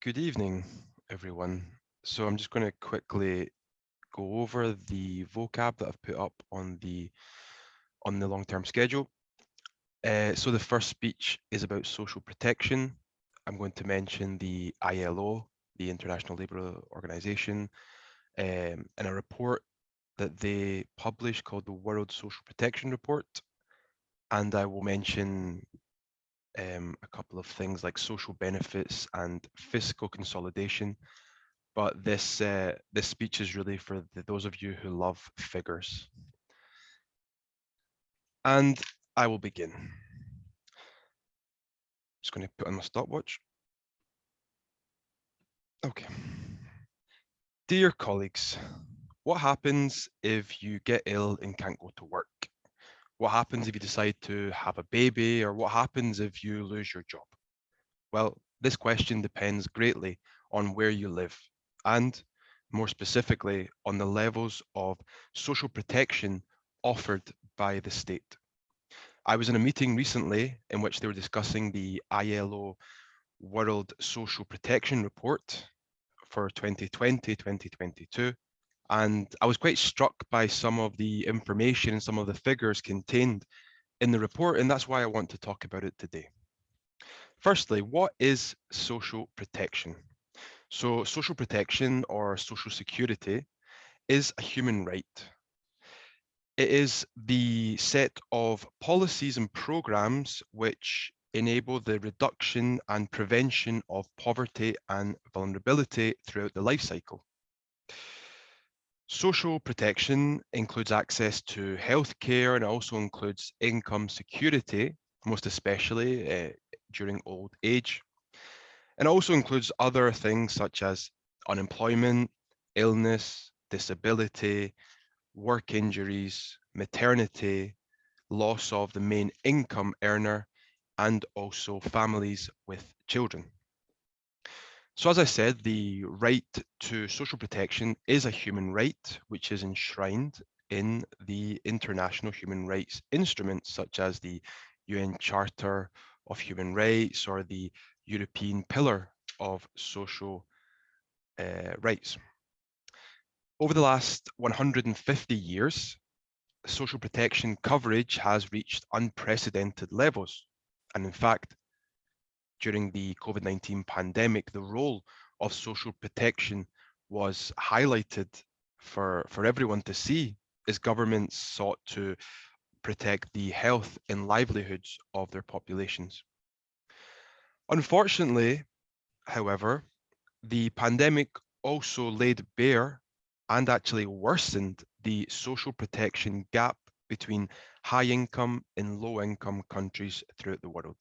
Good evening, everyone. So I'm just going to quickly go over the vocab that I've put up on the long-term schedule. So the first speech is about social protection. I'm going to mention the ILO, the International Labour Organization, and a report that they publish called the World Social Protection Report. And I will mention a couple of things like social benefits and fiscal consolidation. But this speech is really for those of you who love figures. And I will begin. Just going to put on my stopwatch. Okay. Dear colleagues, what happens if you get ill and can't go to work? What happens if you decide to have a baby, or what happens if you lose your job? Well, this question depends greatly on where you live and, more specifically, on the levels of social protection offered by the state. I was in a meeting recently in which they were discussing the ILO World Social Protection Report for 2020-2022, and I was quite struck by some of the information and some of the figures contained in the report, and that's why I want to talk about it today. Firstly, what is social protection? So social protection or social security is a human right. It is the set of policies and programs which enable the reduction and prevention of poverty and vulnerability throughout the life cycle. Social protection includes access to healthcare and also includes income security, most especially during old age. And also includes other things such as unemployment, illness, disability, work injuries, maternity, loss of the main income earner, and also families with children. So as I said, the right to social protection is a human right, which is enshrined in the international human rights instruments, such as the UN Charter of Human Rights or the European Pillar of Social Rights. Over the last 150 years, social protection coverage has reached unprecedented levels. And in fact, during the COVID-19 pandemic, the role of social protection was highlighted for everyone to see as governments sought to protect the health and livelihoods of their populations. Unfortunately, however, the pandemic also laid bare and actually worsened the social protection gap between high income and low income countries throughout the world.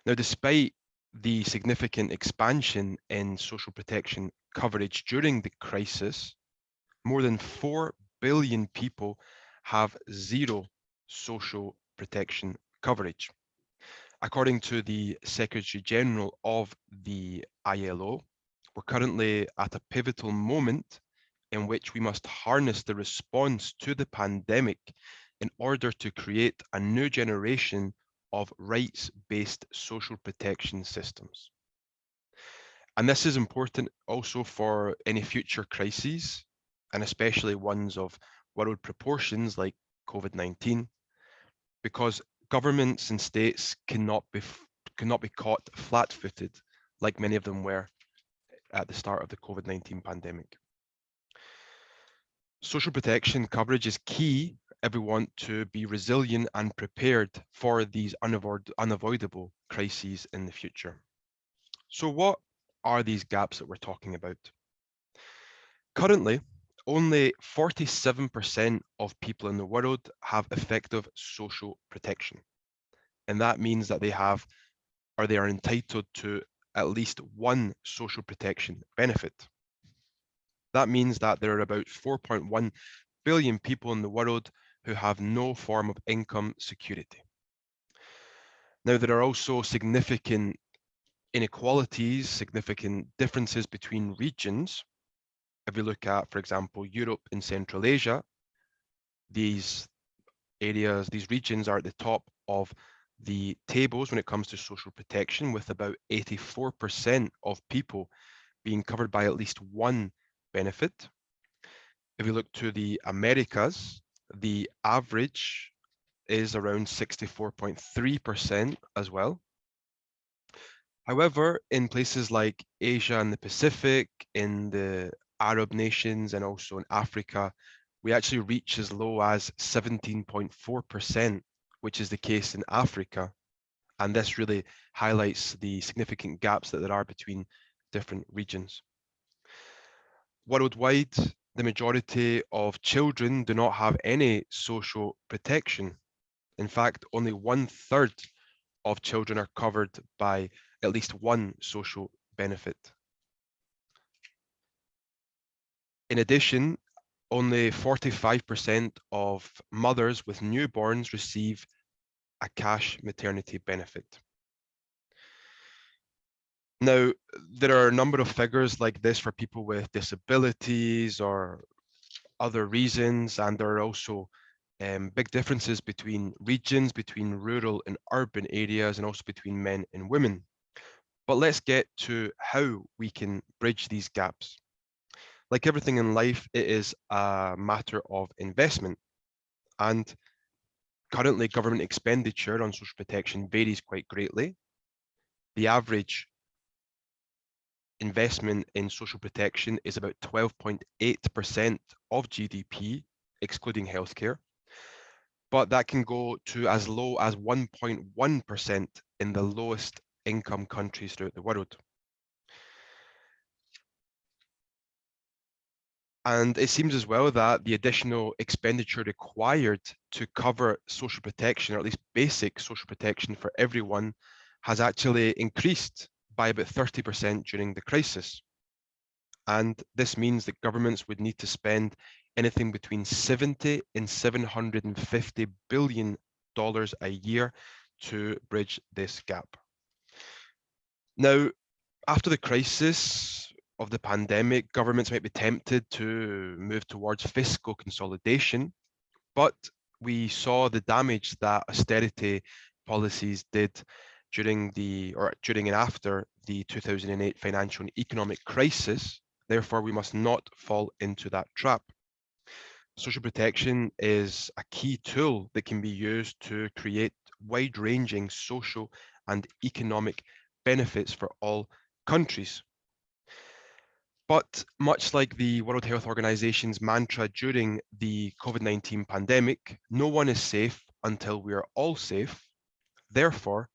Now, despite the significant expansion in social protection coverage during the crisis, more than 4 billion people have zero social protection coverage. According to the Secretary General of the ILO, we're currently at a pivotal moment in which we must harness the response to the pandemic in order to create a new generation of rights-based social protection systems. And this is important also for any future crises, and especially ones of world proportions like COVID-19, because governments and states cannot be caught flat-footed like many of them were at the start of the COVID-19 pandemic. Social protection coverage is key if we want to be resilient and prepared for these unavoidable crises in the future. So what are these gaps that we're talking about? Currently, only 47% of people in the world have effective social protection. And that means that they have, or they are entitled to at least one social protection benefit. That means that there are about 4.1 billion people in the world who have no form of income security. Now, there are also significant inequalities, significant differences between regions. If we look at, for example, Europe and Central Asia, these areas, these regions are at the top of the tables when it comes to social protection, with about 84% of people being covered by at least one benefit. If you look to the Americas, the average is around 64.3% as well. However, in places like Asia and the Pacific, in the Arab nations, and also in Africa, we actually reach as low as 17.4%, which is the case in Africa. And this really highlights the significant gaps that there are between different regions. Worldwide, the majority of children do not have any social protection. In fact, only 1/3 of children are covered by at least one social benefit. In addition, only 45% of mothers with newborns receive a cash maternity benefit. Now, there are a number of figures like this for people with disabilities or other reasons, and there are also big differences between regions, between rural and urban areas, and also between men and women. But let's get to how we can bridge these gaps. Like everything in life, it is a matter of investment. And currently, government expenditure on social protection varies quite greatly. The average investment in social protection is about 12.8% of GDP, excluding healthcare. But that can go to as low as 1.1% in the lowest income countries throughout the world. And it seems as well that the additional expenditure required to cover social protection, or at least basic social protection for everyone, has actually increased by about 30% during the crisis. And this means that governments would need to spend anything between 70 and $750 billion a year to bridge this gap. Now, after the crisis of the pandemic, governments might be tempted to move towards fiscal consolidation, but we saw the damage that austerity policies did during and after the 2008 financial and economic crisis. Therefore, we must not fall into that trap. Social protection is a key tool that can be used to create wide-ranging social and economic benefits for all countries. But much like the World Health Organization's mantra during the COVID-19 pandemic, no one is safe until we are all safe. Therefore,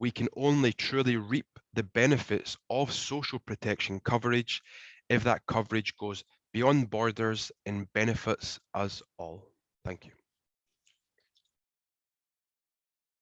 we can only truly reap the benefits of social protection coverage if that coverage goes beyond borders and benefits us all. Thank you.